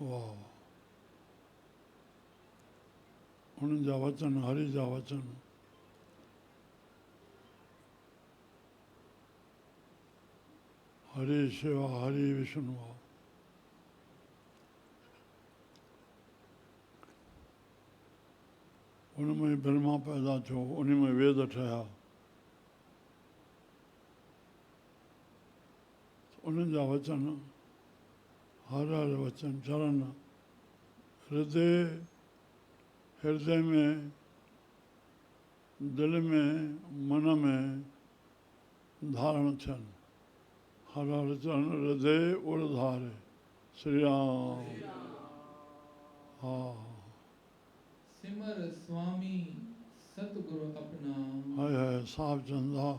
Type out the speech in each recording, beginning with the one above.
वाह, उन्हनि जा वचन, हरि जा वचन हरि शिवा हरि विष्णु आहे। उनमें ब्रह्मा पैदा थियो, उनमें वेद ठहिया, उन्हनि जा वचन, हर हर वचन चरण हृदय में, दिल में, मन में धारण थियनि। हर हर चरण हृदय उर्धारे। श्री राम। हा। सिमर स्वामी सतगुरु अपना। हाय हाय साहब चंदा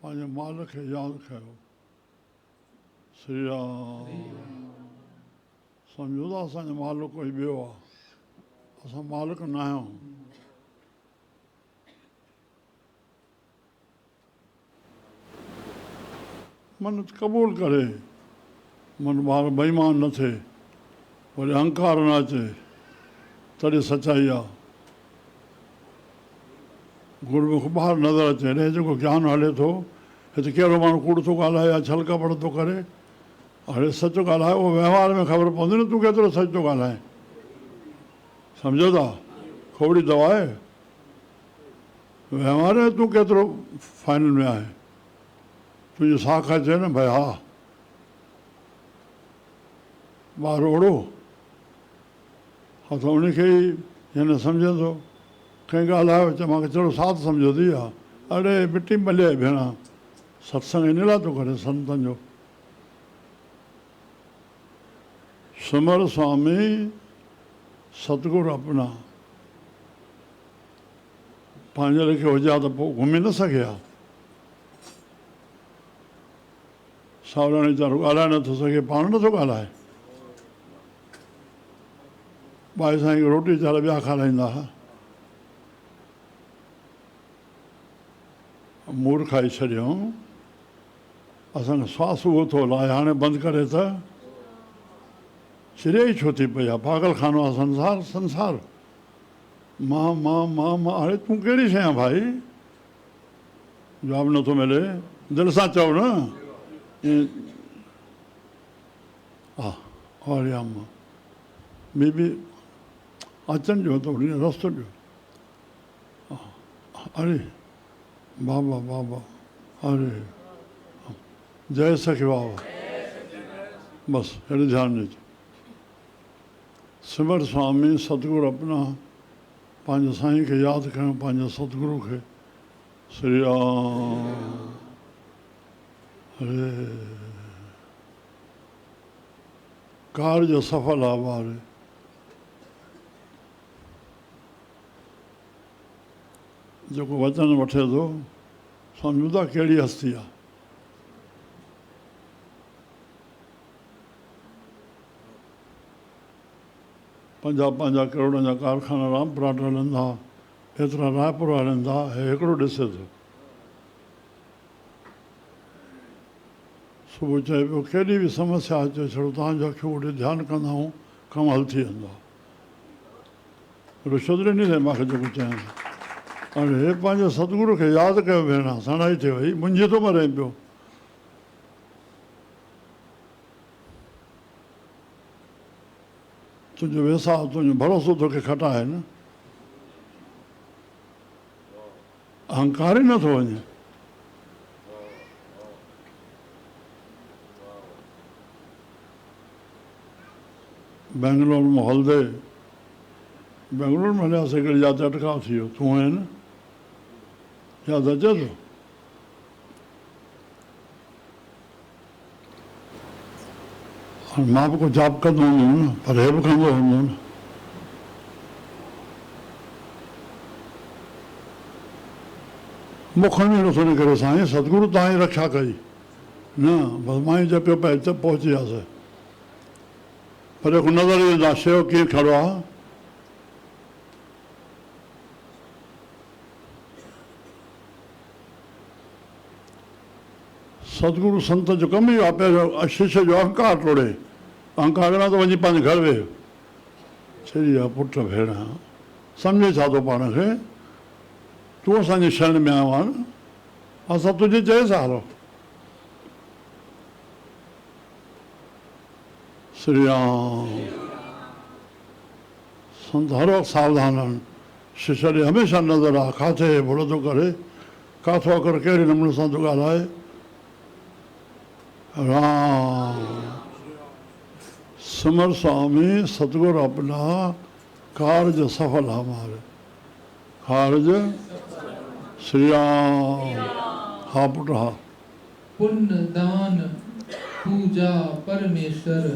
पंहिंजे माल खे यादि कयो। श्री राम। सम्झो था असांजो मालिक कोई ॿियो आहे, असां मालिक न आहियूं। मन क़बूल करे, मन ॿार बेईमान न थिए, वरी अहंकार न अचे, तॾहिं सचाई आहे। गुरमुख ॿाहिरि नज़र अचे, ॾे जेको ज्ञान हले थो, हिते कहिड़ो माण्हू कूड़ थो ॻाल्हाए या छल कपट थो करे, हाणे सच ॻाल्हाए, उहो व्यवहार में ख़बर पवंदी न तूं केतिरो सच थो ॻाल्हाए। सम्झो था, खोड़ी दवा आहे, व्यवहार में तूं केतिरो फाइनल में आहे। तुंहिंजी साख अचे न भई हा ॿारु ओड़ो, हा त उनखे ई हिन सम्झंदो। कंहिं ॻाल्हायो चए मूंखे चलो साथ सम्झो थी हा, अड़े मिटी मले भेण, सत्संग इन लाइ थो करे संतनि जो। सिमर स्वामी सतगुरु अपना। पंहिंजे लेखे हुजे हा त पोइ घुमी न सघे हा। सावराणी वीचारो ॻाल्हाए नथो सघे, पाण नथो ॻाल्हाए। भाई साईं खे रोटी वीचारा ॿिया खाराईंदा हुआ, मूर खाई छॾियऊं, असांखे श्वास उहो थो हलाए, हाणे बंदि करे त चिरे ई छो थी पई आहे। पागल खानो आहे संसार। संसार मां मां मां मां, हाणे तूं कहिड़ी शइ आहे भाई? जवाबु नथो मिले। दिलि सां चओ न। हा हरियाम ॿी बि अचनि ॾियो त रस्तो ॾियो। अरे बाबा बाबा, अरे जय सखी बाबा, बसि हेॾे ध्यानु ॾिजो। सिमर स्वामी सतगुरु अपना। पंहिंजे साईं खे यादि कयूं, पंहिंजे सतगुरु खे। श्री राम। हरे कार्य सफल आहे ॿार। जेको वचन वठे थो, सम्झूं था कहिड़ी हस्ती आहे। पंजाह करोड़नि जा कारखाना रामपुराट हलनि था, एतिरा रायपुर हलनि था, हिकिड़ो ॾिसे थो। सुबुह चए पियो केॾी बि समस्या अचे छड़ो तव्हांजो अखियूं उॾे ध्यानु कंदा आहियूं, कमु हल थी वेंदो आहे। रुशत ॾिनी अथई मूंखे जेको चयां। हाणे हे पंहिंजे सतगुरू खे यादि कयो भेण, सणाई थी वई, मुंझी थो मरे पियो। तुंहिंजो वेसा, तुंहिंजो भरोसो तोखे खटाए न, अहंकार ई नथो वञे। बैंगलोर में हलंदे, बैंगलोर में हलियासीं, हिकिड़ी जाते अटकाव थी वियो, तूं आहे न, यादि अचे थो? हाणे मां बि कुझु जाप कंदो हूंदुमि न, पर हे बि कंदो हूंदो न। मूंखां बि नथो निकिरे साईं, सतगुरू तव्हांजी रक्षा कई न, बसि मां ई जपियो पिए त पहुची वियासीं। पर जेको नज़र ईंदो आहे शेव कीअं खड़ो आहे, सतगुरू संत जो कमु ई आहे, पहिरियों शिष्य जो अहंकार तोड़े, अंक अॻियां त वञी पंहिंजे घर वेह चई आहे पुट भेण सम्झे छा थो पाण खे तूं असांजी शरण में आयो आहे न असां तुंहिंजे चए सां श्री राम संत हर वक़्तु सावधान आहिनि शिष्य ॾे हमेशह नज़र आहे किथे भुल थो करे किथो अगरि कहिड़े नमूने सां थो ॻाल्हाए राम सिमर स्वामी सतगुरु अपना कारज सफल हमारे कारज श्री राम हा पुट हा पुण्य दान पूजा परमेश्वर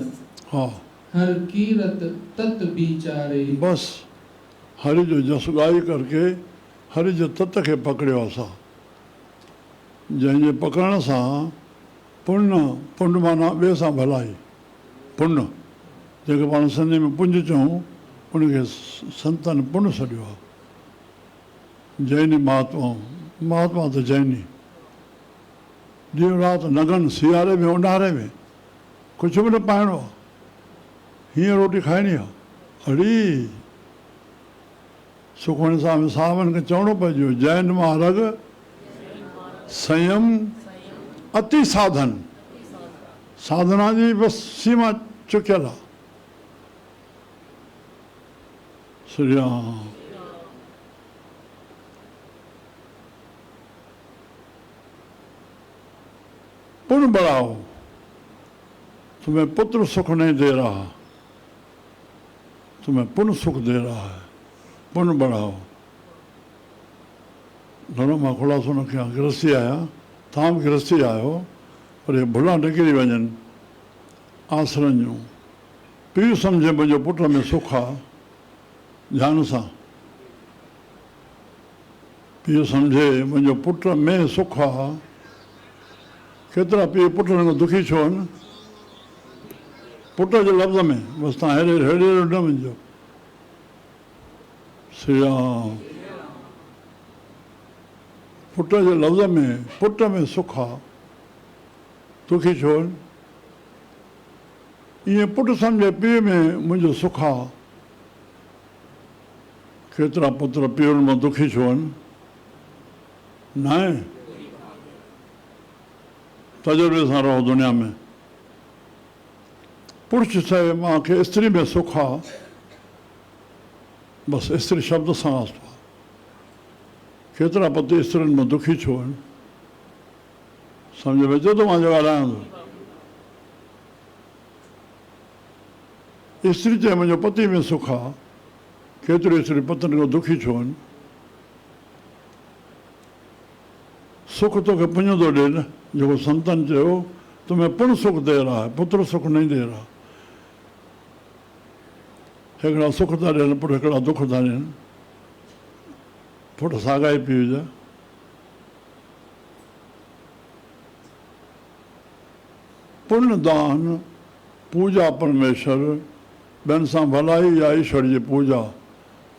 हा हर कीरत तत् विचारे बस हरि जो जस ॻाई करके हरि जे तत खे पकड़ियो असां जंहिंजे पकड़ण सां पुण्य पुण्य माना ॿिए सां भलाई पुण्य जेके पाण सिंधी में पुंज चऊं उनखे संतनि पुण्य सॾियो आहे जैनी महात्मा महात्मा त जैनी ॾींहुं राति नगन सियारे में ऊन्हारे में कुझु बि न पाइणो आहे हीअं रोटी खाइणी आहे अड़ी सुखमणी साहिब साहिबनि खे चवणो पइजो जैन महाराज संयम अति साधन साधना जी बसि सीमा चुकियल आहे श्री राम पुण्य बढ़ाओ तुम्हें पुत्र सुख नहीं दे रहा तुम्हें पुण्य सुख दे रहा है पुण्य बढ़ाओ घणो मां खुलासो न कयां गृहस्थी आहियां तव्हां बि गृहस्थी आहियो पर इहे भुलां निकिरी वञनि आसरनि जूं पीउ सम्झे मुंहिंजो पुट में सुख आहे ध्यान सां पीउ सम्झे मुंहिंजो पुट में सुख आहे केतिरा पीउ पुट खां दुखी छो आहिनि पुट जे लफ़्ज़ में बसि तव्हां हेॾे हेॾे न वञिजो श्री राम पुट जे लफ़्ज़ में पुट में सुख आहे दुखी छो आहिनि ईअं पुटु सम्झे पीउ में मुंहिंजो सुख आहे केतिरा पुत्र पीउनि मां दुखी छो आहिनि न आहे तजुर्बे सां रहो दुनिया में पुरुष चए मूंखे स्त्री में सुख आहे बसि स्त्री शब्द सां आहे केतिरा पति स्त्रियुनि में दुखी छो आहिनि सम्झ में अचे थो मां जो ॻाल्हायां थो स्त्री चए मुंहिंजो पति में सुख आहे केतिरियूं स्त्री पतियुनि खां दुखी छो आहिनि सुख तोखे पुञ थो ॾे न जेको संतनि चयो तुम्हें पुण्य सुख दे रहा है पुत्र सुख नहीं दे रहा हिकिड़ा सुख था ॾियनि पुट हिकिड़ा दुख था ॾियनि पुट साॻाई पीउ जा पुण्य दान पूजा परमेश्वर ॿियनि सां भलाई या ईश्वर जी पूजा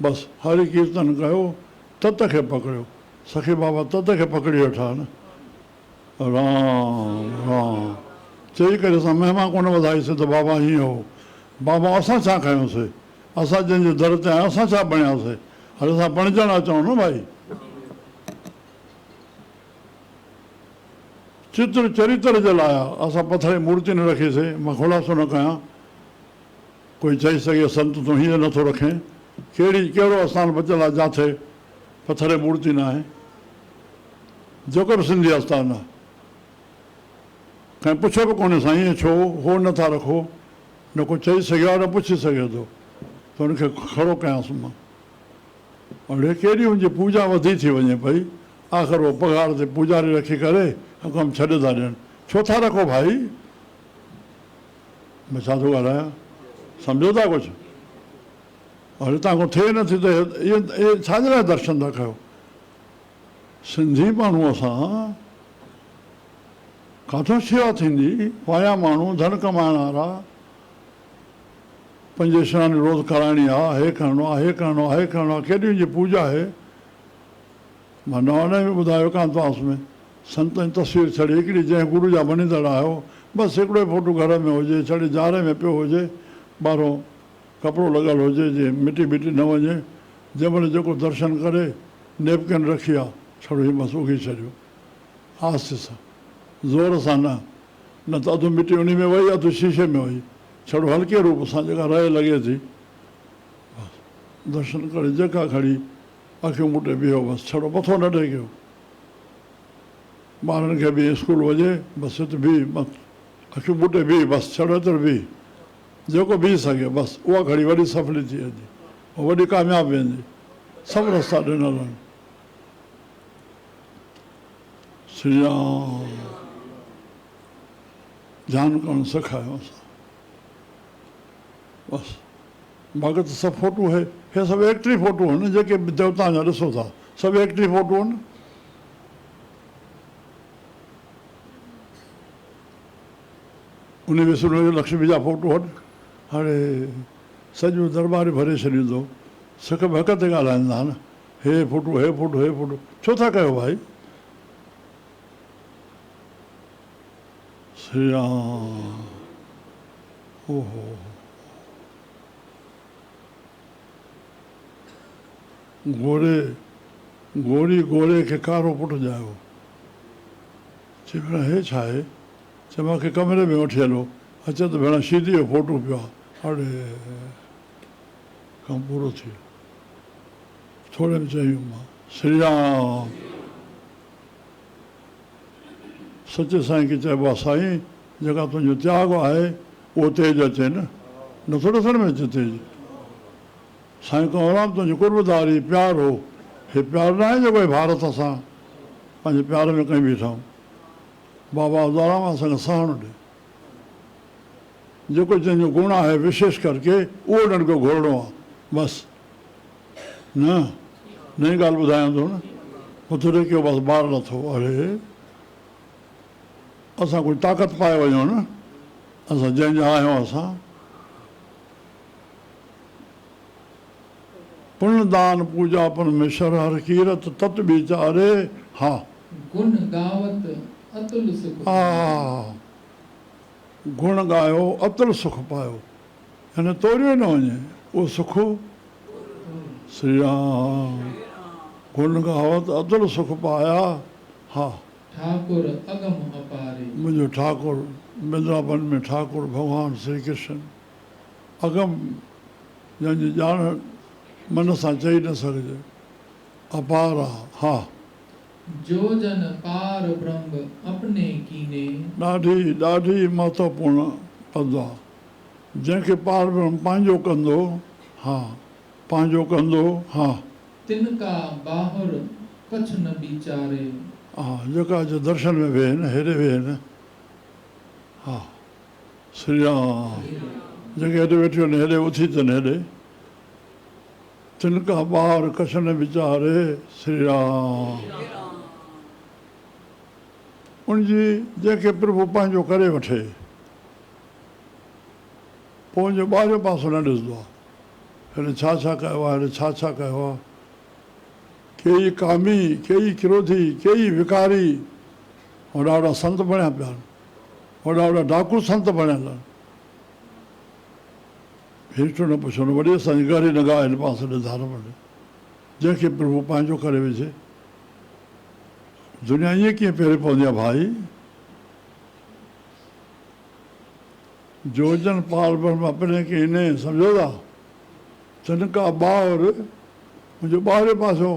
बसि हरि कीर्तन कयो तत खे पकड़ियो सखी बाबा तत खे पकड़ी वेठा न राम राम चई करे असां महिमा कोन वधाईसीं त बाबा हीअं हो बाबा असां छा कयोसीं असां जंहिंजे दर ते आहियूं असां छा बणियासीं हल असां बणिजणु अचूं न भाई चित्र चरित्र जे लाइ असां पथर जी मूर्ति न रखीसीं मां खुलासो न कयां कोई चई सघे संत तूं हीअं नथो रखें कहिड़ो आस्थान बचियलु आहे जिथे पथर जी मूर्ति न आहे जेको बि सिंधी आस्थान आहे कंहिं पुछो बि कोन्हे साईं ईअं छो हो नथा रखो न को चई सघे न पुछी सघे थो त हुनखे खड़ो कयांसि मां और कहिड़ी हुनजी पूजा वधी थी वञे पई आख़िर उहो पघार ते पूजारी रखी करे कमु छॾे था ॾियनि छो था रखो भाई मां छा थो ॻाल्हायां सम्झो था कुझु और हितां खां थिए नथी त इहे छाजे लाइ दर्शन था कयो सिंधी माण्हूअ सां काथो शेवा थींदी पाया माण्हू धन कमाइण वारा पंजे सनानु रोज़ कराइणी आहे हे करिणो आहे हे करिणो आहे हे करिणो आहे केॾी जी पूजा आहे मां नवां में ॿुधायो कान तव्हांस में संतनि तस्वीर छॾी हिकिड़ी जंहिं गुरू जा मञींदड़ आहियो बसि हिकिड़ो ई फोटो घर में हुजे, छड़ी जारे में पियो हुजे, ॿाहिरों कपिड़ो लॻल हुजे, जीअं मिटी बिटी न वञे। जंहिंमहिल जेको दर्शन करे नेपकिन रखी आहे, छड़ो हीअ बसि उगी छॾियो आस्ते सां, ज़ोर सां न, न त अधु मिटी उन में वई, अधु शीशे में वई, छड़ो हल्के रूप सां जेका रहे लॻे थी, दर्शन करे जेका खड़ी अखियूं मुटे बीहो, बसि छड़ो मथो न टेकियो। ॿारनि खे बि स्कूल वञे, बसि हिते बीह, अखियूं मुटे बीह, बसि छड़ो एतिरो बीह, जेको बीह सघे, बसि उहा घड़ी वॾी सफली थी वेंदी, वॾी कामयाब वेंदी। सभु रस्ता ॾिनल आहिनि। श्री राम ध्यानु करणु सेखारियो असां, बसि बाक़ी त सभु फोटू हे सभु एक्टरी फोटू आहिनि, जेके देवता जा ॾिसो था सभु एक्टरी फोटू आहिनि। उन विष्णु जो लक्ष्मी जा फोटू आहिनि। हाणे सॼो दरबार भरे छॾींदो, सिख बि हक़ ते ॻाल्हाईंदा आहिनि, हे फोटू, हे फोटू, हे फोटू, छो था कयो भाई? श्री राम। ओहो, गोरी खे कारो पुटु ॼायो, चई भेण हे छा आहे? चई मूंखे कमरे में वठी हलो, अचे त भेण शीदी जो फोटू पियो आहे। अड़े कमु पूरो थी वियो, थोरे में चयूं मां श्री राम। सचे साईं खे चइबो आहे, साईं जेका तुंहिंजो त्याग आहे उहो तेज अचे न, नथो ॾिसण में अचे तेज। साईं कंवरराम तुंहिंजी कुर्बदारी प्यार हो, हे प्यार न आहे जेको भारत असां पंहिंजे प्यार में कई बीठा आहियूं। बाबा उदाराम असांखे सहणु ॾे, जेको जंहिंजो गुण आहे विशेष करके उहो उन्हनि खे घुरणो आहे, बसि। न नई ॻाल्हि ॿुधायां थो न, मथुरे कयो बसि ॿार नथो। अरे असां कोई ताक़त पाए वञूं न, असां जंहिंजा आहियूं असां। पुण्य दान पूजा परमेश्वर हर कीरत तत विचारे। हा, गुण गावत अतुल सुख। हा, गुण ॻायो अतुल सुख पायो, यानी तोड़ियो न वञे उहो सुख। श्री राम। गुण ॻावत अतुल सुख पाया। हा, ठाकुर अगम अपारे। मुंहिंजो ठाकुर वृंदावन में ठाकुर भॻवानु श्री कृष्ण अगम, जंहिंजी ॼाण मन सां चई न सघिजे, अपार आहे। हा, जो जन पार ब्रह्म अपने कीने। ॾाढी ॾाढी महत्वपूर्ण पद आहे, जंहिंखे पार ब्रह्म पंहिंजो कंदो। हा, पंहिंजो कंदो। हा, तिनका बाहुर कछ न विचारे। हा, जेका जो दर्शन में वेहे न, हेॾे वेहे न। हा, श्री राम। जेके हेॾे वेठी वञे, हेॾे उथी अचनि, हेॾे तिनका ॿार कछ न वीचारे। श्री राम। उनजी जंहिंखे प्रभु पंहिंजो करे वठे, पोइ उनजो ॿाहिरियों पासो न ॾिसंदो आहे, हेॾे छा छा कयो आहे, हेॾे छा छा कयो आहे। केई कामी, केई क्रोधी, केई विकारी, वॾा वॾा संत बणिया पिया आहिनि, वॾा वॾा डाकू संत बणियल आहिनि। हेठि न पुछो न, वॾी असांजी गहरी निगाह हिन पासे ॾिधार वञे, जंहिंखे प्रभु पंहिंजो करे विझे। दुनिया ईअं कीअं पहिरें पवंदी आहे भाई? जो जन पार ब्रह्म अपने कीने, सम्झो था? तिनका ॿार, मुंहिंजो ॿाहिरियों पासो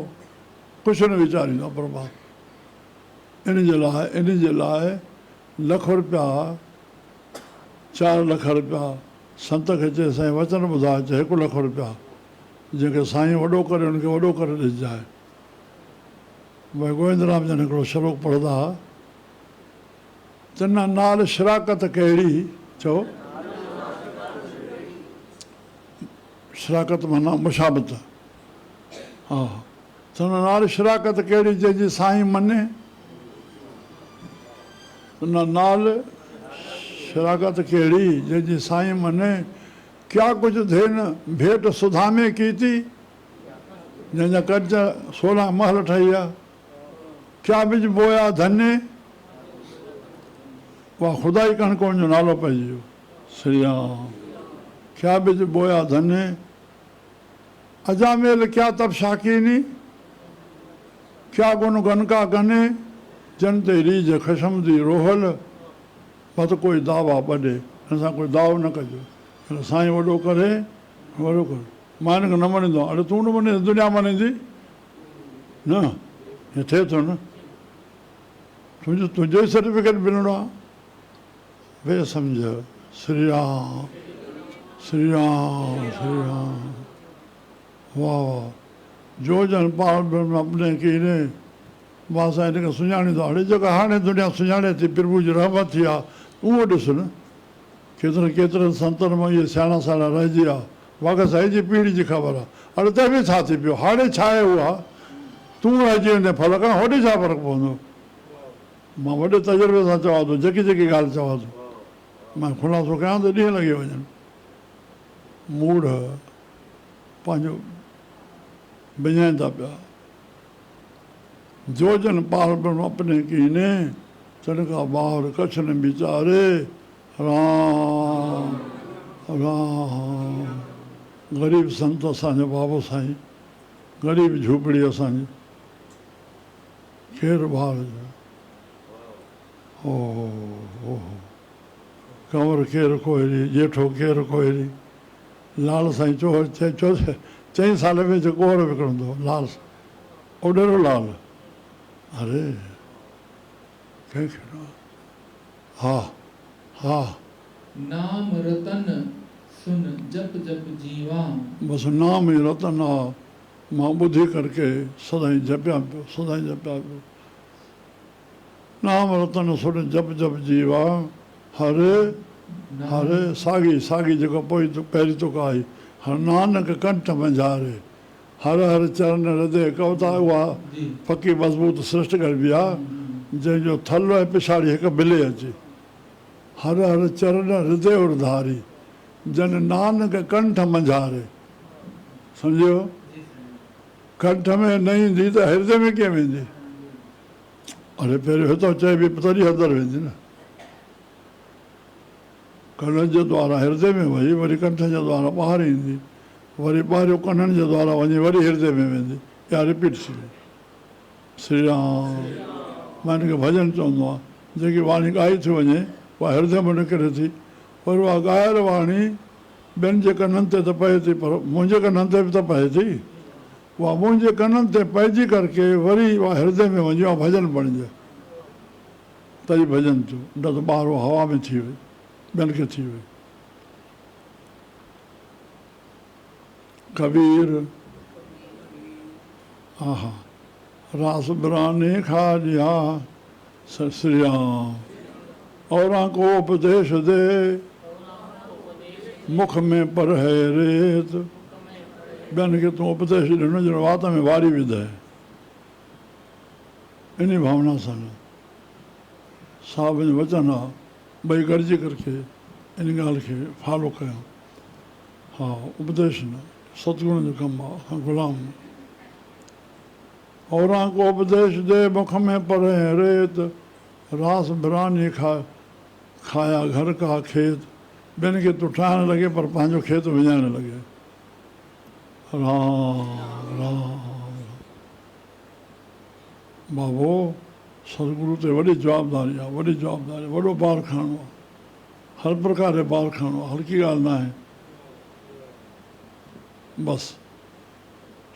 कुझु न वीचारींदो आहे परमात्मा। इन जे लाइ लख रुपया, 4 लख रुपया संत खे चए साईं वचन ॿुधाए, चए 1 लख रुपया, जंहिंखे साईं वॾो करे हुनखे वॾो करे ॾिसजांइ। भई गोविंदराम जन हिकिड़ो श्लोक पढ़ंदा, तिन नाल शराकत कहिड़ी, चओ शराकत माना मुशाबत। हा, तिन नाल शराकत कहिड़ी जंहिंजी साईं मने, तिन नाल शराकत कहिड़ी जंहिंजी साईं मने। क्या कुछ देन भेट सुधामे की थी, जंहिंजा कर्ज 16 महल ठही विया। क्या बिज बोया धन्य, उहा ख़ुदाई कणिक जो नालो पइजी वियो श्री राम। क्या बिज बोया धने अजामेल क्या तब शाकीनी क्या गुन गन का गने जन ते रीज खशम दी रोहल मत कोई दावा ॿधे असां कोई दाव न कजो साईं वॾो करे वॾो करे मां हिनखे न मञींदो आहियां। अड़े तूं न मञे दुनिया मञींदी न हीअं थिए थो न तुंहिंजो ई सर्टिफिकेट मिलणो आहे वे सम्झ श्री राम श्री राम श्री राम। वाह वाह जो जन पाल ब्रह्म अपने कीने मां सां हिनखे सुञाणींदो हाणे जेका हाणे दुनिया सुञाणे थी प्रभु जी रहमत थी आहे उहो ॾिस न केतिरनि केतिरनि संतनि मां इहे सियाणा सियाणा रहिजी विया वाक़ई साईं जी पीढ़ी जी ख़बर आहे। हाणे त बि छा थी पियो हाणे छा आहे उहा तूं रहिजी वेंदे फ़र्क़ु आहे होॾे छा फ़र्क़ु पवंदो। मां वॾे तजुर्बे सां चवां थो जेकी जेकी ॻाल्हि चवां थो मां ख़ुलासो कयां त ॾींहं लॻी वञनि। मूड़ पंहिंजो विञाइनि था पिया जो जन पाल ब्रह्म अपने कीने चनका ॿार कच्छ न वीचारे राम राम। ग़रीब संत असांजो बाबो साईं ग़रीब झूपड़ी असांजी केरु ॿार ओ कंवर केरु कोइरी जेठो केरु कोइरी लाल साईं चईं साल में जो कोर विकिणंदो लाल ओॾेरो लाल अरे कंहिंखे हा हा नाम रतन सुन जप जप जीवा बसि नाम ई रतन आहे मां ॿुधी करके सदाईं जपिया पियो सदाईं जपिया पियो नाम रतन सुन जप जप जीवा हरे हरे साॻी साॻी जेको पोइ पहिरीं तुक आई हर नानक कंठ मंझारे हर हर चरण हृदय कविता उहा पकी मज़बूत सृष्ट करबी आहे जंहिंजो थल ऐं पिछाड़ी हिकु बिले अचे हर हर चरण हृदय उधारी जन नानक कंठ मंझारे सम्झो कंठ में न ईंदी त हृदय में कीअं वेंदी। अरे पहिरियों हितां चइबी तॾहिं हदर वेंदी न कननि जे द्वारा हृदय में वई वरी कंठ जे द्वारा ॿाहिरि ईंदी वरी ॿाहिरियों कननि जे द्वारा वञी वरी हृदय में वेंदी इहा रिपीट थींदी श्री राम। मां हिनखे भॼन चवंदो आहियां जेकी वाणी ॻाई थी वञे उहा हृदय में निकिरे थी पर उहा ॻायल वाणी ॿियनि जे कननि ते त पए थी पर मुंहिंजे कननि ते बि त पए थी उहा मुंहिंजे कननि ते पइजी करके वरी उहा हृदय में वञी उहा भॼन बणिजे तॾहिं भॼन थियो न त ॿाहिरि हवा में थी वई ॿियनि खे थी वई। कबीर हा हा रास बिराने खा दिया श्री राम और को उपदेश दे मुख में पर है रेत ॿियनि खे तूं उपदेश ॾिनो जो वात में वारी विधाए इन भावना सां साहिब जो वचन आहे ॿई गॾिजी करके इन ॻाल्हि खे फॉलो कयूं। हा उपदेश न सतगुण जो कमु आहे असां ग़ुलाम और को उपदेश दे मुख में पढ़े रेत रास बिरानी खाया घर का खेत ॿियनि खे तूं ठाहिण लॻे पर पंहिंजो खेत विञाइण लॻे राम राम। बाबो सतगुरू ते वॾी जवाबदारी आहे वॾी जवाबदारी वॾो ॿार खणणो आहे हर प्रकार जो ॿार खणणो आहे हल्की ॻाल्हि न आहे। बसि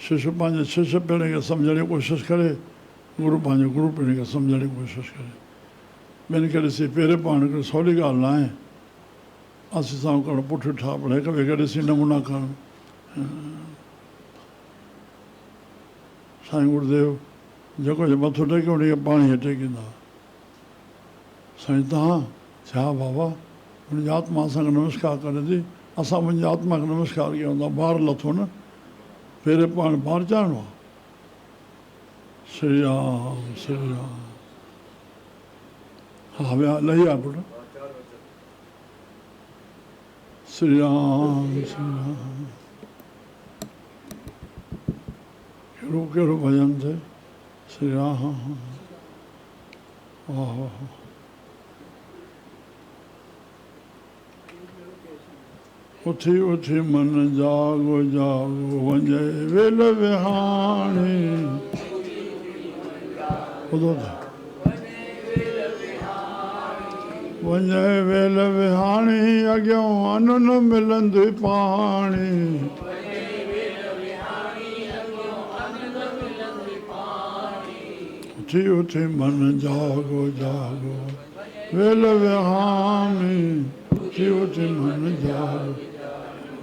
शिष्य पंहिंजे शिष्य पीढ़ी खे सम्झण जी कोशिशि करे गुरू पंहिंजे गुरू पीढ़ी खे सम्झण जी कोशिशि करे ॿियनि खे ॾिसी पहिरें पाण हिकिड़ी सवली ॻाल्हि न आहे असीं सां करणु पुठि ठा पर हिक ॿिए खे ॾिसी नमूना करणु। साईं गुरुदेव जेको जे मथो टेके उनखे पाणी हेठि टेकींदा साईं तव्हां छा बाबा हुनजी आत्मा असांखे नमस्कार करे थी असां मुंहिंजी आत्मा खे नमस्कार कयूं था ॿार लथो न पहिरें पाण ॿार चाढ़णो आहे श्री राम श्री राम। हा विया लही आहे पुटु श्री राम श्री राम। कहिड़ो कहिड़ो भॼन थिए श्री राम वाह वाह उथी उथी मन जागो जागो वञे वेल विहाणी ॿुधो त वञे वेल विहाणी अॻियां अन न मिलंदी पाणी उथी उथी मन जागो जागो वेल विहाणी उथी उथी मन जागो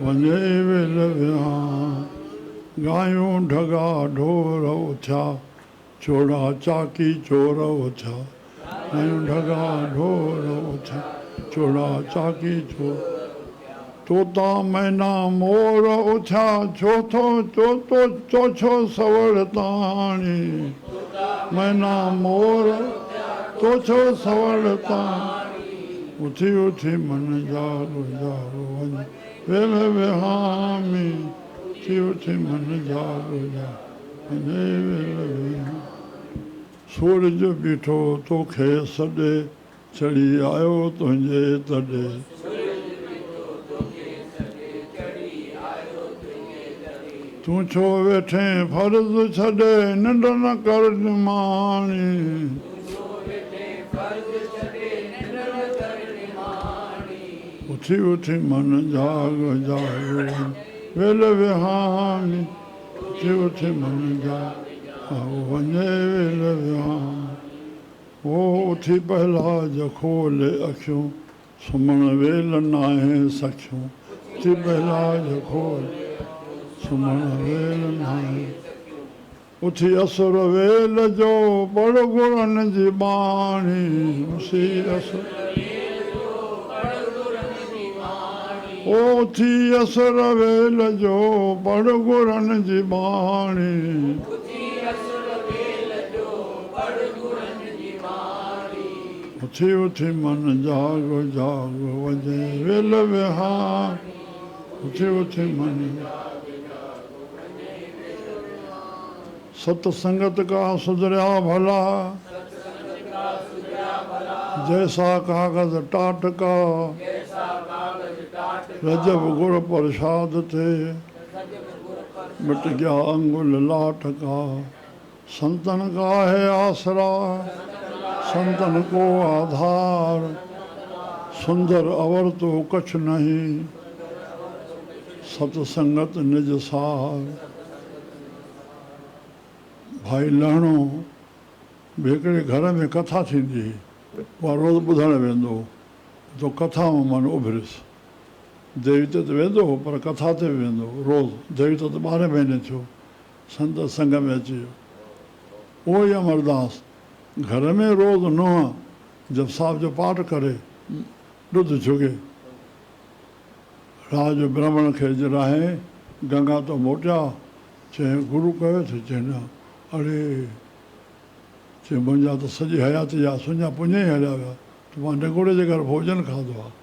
वञे वेल विहाणी गायूं ढगा ढोर उथिया चोड़ा चाकी चोर उथिया गायूं ढगा ढोर उथिया चोड़ा चाकी चोर तोता मैना मोर उथिया चोथो चोथो चोछो सवड़ ताणी मैना मोर चोछो सवड़ ताणी उथी उथी मन जागो जागो वञे वेल विहामी उथी उथी मन जागो जागो वञे वेल विहामी सूरज बीठो तोखे सॾे चढ़ी आयो तुंहिंजे तॾे तूं छो वेठे फर्ज़ छॾे निंड न कर निमाणी उथी उथी मन जागो जागो वेल विहामी उथी उथी मन जागो वञे वेल विहामी ओ उथी पहलाज खोले अखियूं सुम्हण वेल नाहे सखियूं उथी पहलाज खोले सुम्हण वेल नाहे उथी असुर वेल जो बड़ गुरनि जी बाणी उथी असुर उथी असुर वेल जो बड़ गुरनि जी बाणी उथी उथी मन जागो जागो वञे वेल विहाणी उथी उथी मन सतसंगत का सुधरिया भला जैसा कागज टाट का रजब गुर प्रसाद थे मिट गया अंगुल लाट का संतन का है आसरा संतन को आधार सुंदर अवर तो कुछ नहीं सतसंगत निज सार भाई लहणो हिकिड़े घर में कथा थींदी उहा रोज़ु ॿुधणु वेंदो तो कथा मां मन उभरियुसि देवी ते वेंदो पर कथा ते बि वेंदो रोज़ु देवी ते 12 महीने थियो संत संग में अची वियो उहो ई अमरदास घर में रोज़ु नुंहुं जब साहिब जो पाठ करे ॾुध चुगे रात जो ब्राह्मण खे जिराहे गंगा तो मोटिया चई गुरू कयो थी चई न अड़े चई मुंहिंजा त सॼी हयाती जा सुञा पुञ ई हलिया विया त मां निगोड़े जे घर भोजन खाधो आहे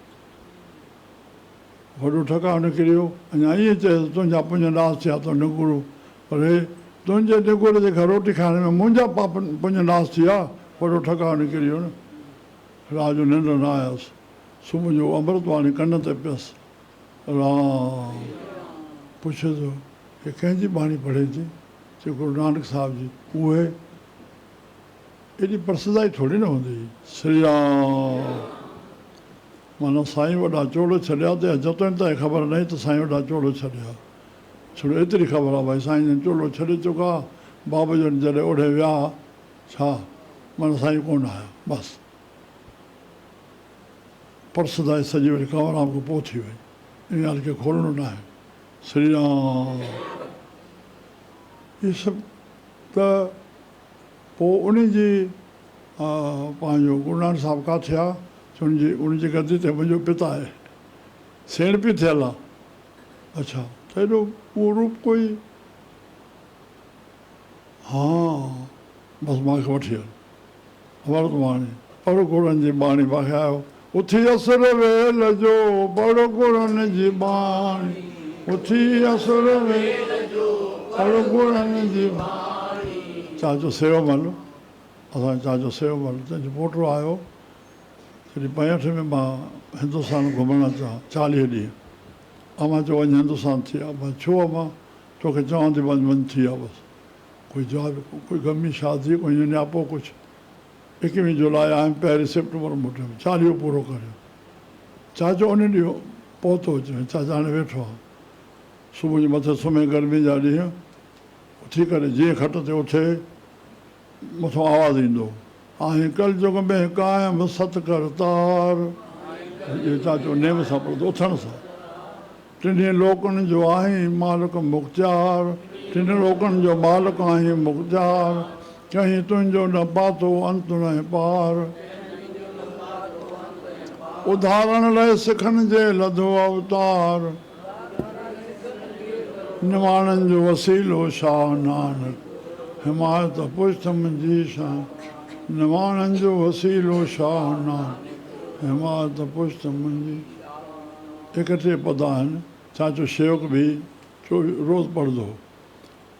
वॾो ठका निकिरी वियो अञा ईअं चए तुंहिंजा पुञ नास थिया तो निगुरो पर तुंहिंजे निगोड़े जे घर रोटी खाइण में मुंहिंजा पाप पुञ नास थी विया वॾो ठका निकिरी वियो न रात जो निंड न आयसि सुबुह जो अमृतवाणी कन ते पियसि राम पुछे थो हे कंहिंजी बाणी पढ़े थी चई गुरु नानक साहिब जी उहे एॾी प्रसिद्धाई थोरी न हूंदी श्री राम माना साईं वॾा चोड़ छॾिया त जतन ताईं ख़बर न त साईं वॾा चोड़ छॾिया छो एतिरी ख़बर आहे भई साईं जन चोड़ो छॾे चुका बाबा जन जॾहिं ओढ़े विया छा माना साईं कोन आया बसि प्रसिद्धाई सॼी वरी कंवराम खां पोइ थी वई इन ॻाल्हि खे खोलणो न आहे श्री राम इहे सभु त पोइ उन जी पंहिंजो गुरु नानक साहिबु किथे आहे उनजी गद्दी ते मुंहिंजो पिता आहे सेण बि थियल आहे अच्छा त हेॾो उहो रूप कोई हा बसि मूंखे वठी हल अमृतवाणी पर गुरनि जी बाणी मूंखे आयो उथी असुर वेल जो बड़ गुरनि जी बाणी उथी असुर वेल जो बड़ गुरनि जी बाणी चाचो सेवमल असांजो चाचो सेवमल जंहिंजो पोटो आयो जॾहिं 65 में मां हिंदुस्तान घुमणु अचां 40 ॾींहं अमां चयो वञ हिंदुस्तान थी आहे। मां छो अमां तोखे चवां थी वञ वञ थी आहे बसि। कोई जवाबु कोई गमी शादी कोई नियापो कुझु। 21 जुलाई आयुमि, पहिरीं सेप्टेंबर मोटियुमि, 40 पूरो करियो। चाचो उन ॾींहुं पहुतो अचे, चाचा हाणे वेठो आहे। सुबुह जो मथे सुम्हे गर्मी जा ॾींहं उथी करे जीअं खट ते उथे मथां आवाज़ु ईंदो, आहीं कल जुग में क़ाइम सत करतार। चाचो नेम सां पढ़ंदो उथण सां। टिनी लोकनि जो आहीं मालिक मुख़्तियार, टिनी लोकनि जो मालिक आहीं मुख़्तियार, कहीं तुंहिंजो न पातो अंत न पार। उधारण लाइ सिखनि जे लधो अवतार, निमाणनि जो वसीलो शाह नानक, हिमायत पुष्ट मुंहिंजी शान। निमाणनि जो वसीलो शाह नानक, हिमायत पुष्ट मुंहिंजी। 31 पद आहिनि। चाचो शेवक बि रोज़ु पढ़ंदो।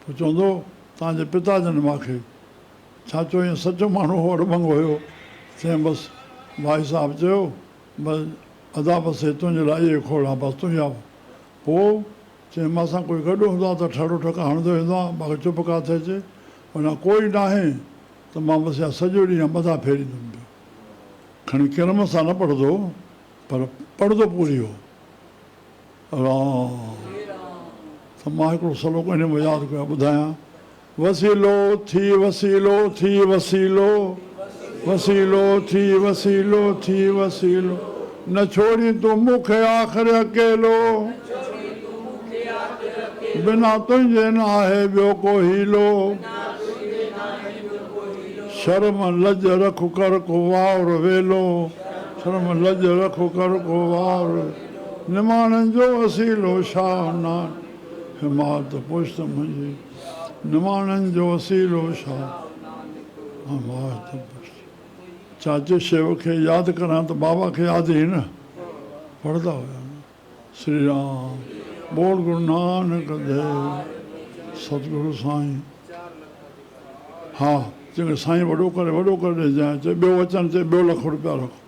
पोइ चवंदो तव्हांजे पिता जन मूंखे, चाचो ईअं सचो माण्हू हो, अड़भंग हुयो। चयईं बसि भाई साहिबु चयो बसि अदा बसि तुंहिंजे लाइ इहे खोड़ आहे बसि तुंहिंजा। पोइ चयईं मां सां कोई गॾु हूंदो आहे त ठड़ो ठका हणंदो वेंदो आहे, मूंखे चुप काथे अचे। माना कोई न आहे त मां बसि इहा सॼो ॾींहुं मथां फेरींदुमि पियो। खणी किरम सां न पढ़ंदो पर पढ़ंदो पूरी हो। त मां हिकिड़ो सलोक इन में यादि कयो ॿुधायां। वसीलो थी वसीलो थी वसीलो, वसीलो थी वसीलो थी वसीलो, न छोड़ी तूं मूंखे आख़िर अकेलो, बिना तुंहिंजे न आहे ॿियो को हीलो। शर्म लज रख कर को वार वेलो, शर्म लज रख कर को वार। निमाणनि जो वसीलो शाह नानक, हिमायत पुष्ट मुंहिंजी। निमाणनि जो वसीलो शाह हिमायत पुष्ट। चाचे शेव खे यादि करां त बाबा खे यादि ई न पढ़ंदा हुया। श्री राम बोल गुरु नानक देव सतगुरु साईं। हा चङो साईं वॾो करे ॾिजांइ। चए ॿियो वचन, चए ॿियो लख रुपया रखो।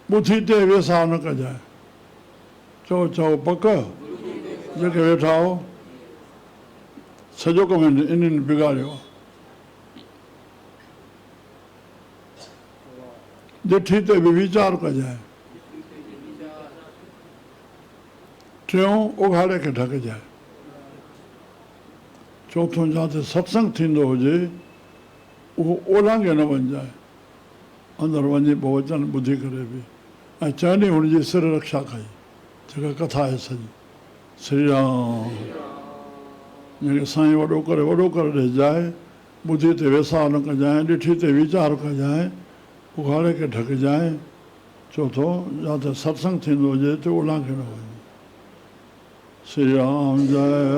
ॿुधी ते वेसा न कजांइ। चओ चओ पक। जेके वेठा हो सॼो कमु इन्हनि बिगाड़ियो आहे। ॾिठी ते बि वीचार कजांइ। टियों उघाड़े खे ढकजांइ। चौथों जिते सत्संग थींदो हुजे उहो ओलांघे न वञिजांइ, अंदरि वञी पोइ वचन ॿुधी करे बि। ऐं चइनी हुनजी सिर रक्षा कई, जेका कथा आहे सॼी। श्री राम जंहिंखे साईं वॾो करे ॾिजाए। ॿुधी ते वेसा न कजांइ, ॾिठी ते वीचार कजांइ, उघाड़े खे ढकजांइ। चौथो जिते सत्संग थींदो हुजे त ओलांघे न वञे। श्री राम जय